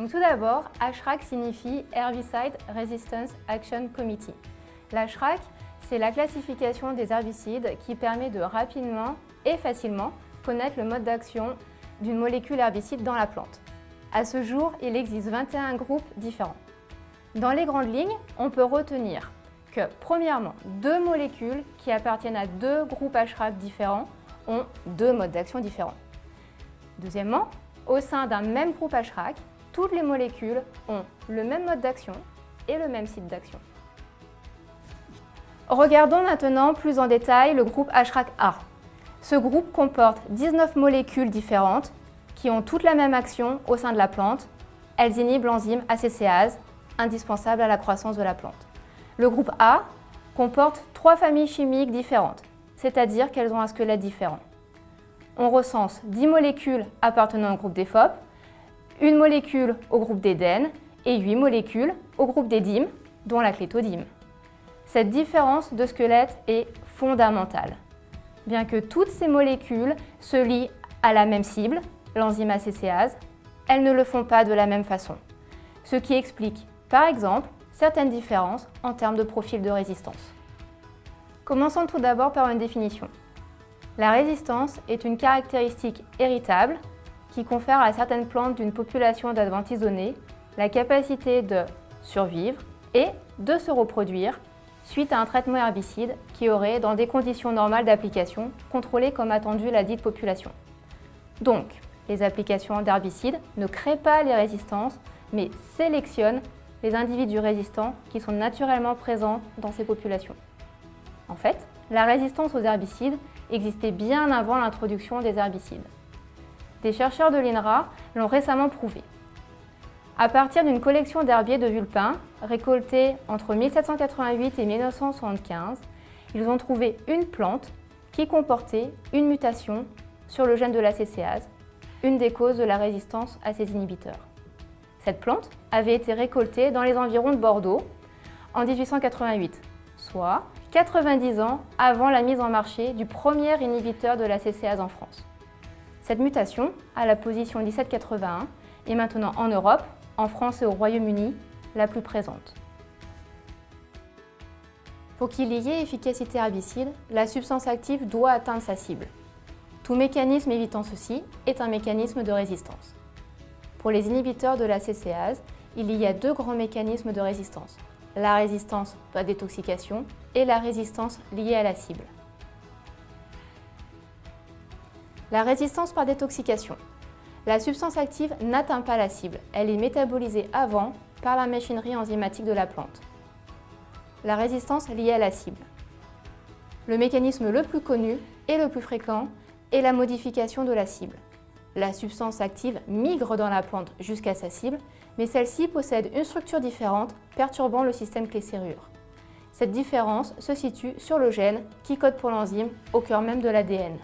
Donc tout d'abord, HRAC signifie Herbicide Resistance Action Committee. L'HRAC, c'est la classification des herbicides qui permet de rapidement et facilement connaître le mode d'action d'une molécule herbicide dans la plante. À ce jour, il existe 21 groupes différents. Dans les grandes lignes, on peut retenir que, premièrement, 2 molécules qui appartiennent à 2 groupes HRAC différents ont 2 modes d'action différents. Deuxièmement, au sein d'un même groupe HRAC, toutes les molécules ont le même mode d'action et le même site d'action. Regardons maintenant plus en détail le groupe HRAC-A. Ce groupe comporte 19 molécules différentes qui ont toutes la même action au sein de la plante. Elles inhibent l'enzyme ACCase, indispensable à la croissance de la plante. Le groupe A comporte 3 familles chimiques différentes, c'est-à-dire qu'elles ont un squelette différent. On recense 10 molécules appartenant au groupe des FOP, 1 molécule au groupe des DEN et 8 molécules au groupe des DIM, dont la clétodime. Cette différence de squelette est fondamentale. Bien que toutes ces molécules se lient à la même cible, l'enzyme ACCase, elles ne le font pas de la même façon, ce qui explique, par exemple, certaines différences en termes de profil de résistance. Commençons tout d'abord par une définition. La résistance est une caractéristique héritable qui confère à certaines plantes d'une population d'adventices donnée la capacité de survivre et de se reproduire suite à un traitement herbicide qui aurait, dans des conditions normales d'application, contrôlé comme attendu la dite population. Donc, les applications d'herbicides ne créent pas les résistances, mais sélectionnent les individus résistants qui sont naturellement présents dans ces populations. En fait, la résistance aux herbicides existait bien avant l'introduction des herbicides. Des chercheurs de l'INRA l'ont récemment prouvé. À partir d'une collection d'herbiers de Vulpin, récoltés entre 1788 et 1975, ils ont trouvé une plante qui comportait une mutation sur le gène de l'ACCase, une des causes de la résistance à ces inhibiteurs. Cette plante avait été récoltée dans les environs de Bordeaux en 1888, soit 90 ans avant la mise en marché du premier inhibiteur de l'ACCase en France. Cette mutation, à la position 1781, est maintenant en Europe, en France et au Royaume-Uni, la plus présente. Pour qu'il y ait efficacité herbicide, la substance active doit atteindre sa cible. Tout mécanisme évitant ceci est un mécanisme de résistance. Pour les inhibiteurs de l'ACCase, il y a 2 grands mécanismes de résistance, la résistance par détoxication et la résistance liée à la cible. La résistance par détoxication. La substance active n'atteint pas la cible, elle est métabolisée avant par la machinerie enzymatique de la plante. La résistance liée à la cible. Le mécanisme le plus connu et le plus fréquent est la modification de la cible. La substance active migre dans la plante jusqu'à sa cible, mais celle-ci possède une structure différente, perturbant le système clé-serrure. Cette différence se situe sur le gène qui code pour l'enzyme au cœur même de l'ADN.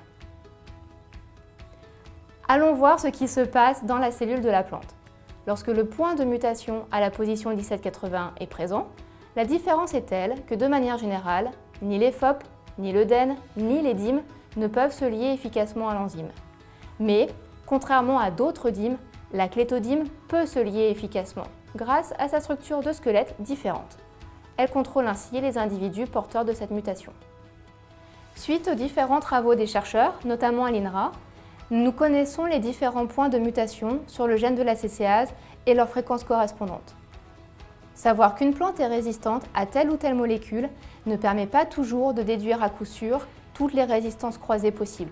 Allons voir ce qui se passe dans la cellule de la plante. Lorsque le point de mutation à la position 1781 est présent, la différence est telle que de manière générale, ni les FOP, ni le DEN, ni les DIM ne peuvent se lier efficacement à l'enzyme. Mais, contrairement à d'autres DIM, la clétodime peut se lier efficacement grâce à sa structure de squelette différente. Elle contrôle ainsi les individus porteurs de cette mutation. Suite aux différents travaux des chercheurs, notamment à l'INRA, nous connaissons les différents points de mutation sur le gène de l'ACCase et leurs fréquences correspondantes. Savoir qu'une plante est résistante à telle ou telle molécule ne permet pas toujours de déduire à coup sûr toutes les résistances croisées possibles.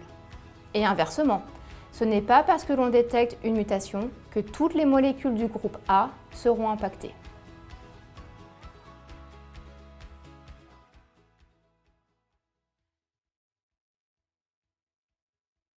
Et inversement, ce n'est pas parce que l'on détecte une mutation que toutes les molécules du groupe A seront impactées.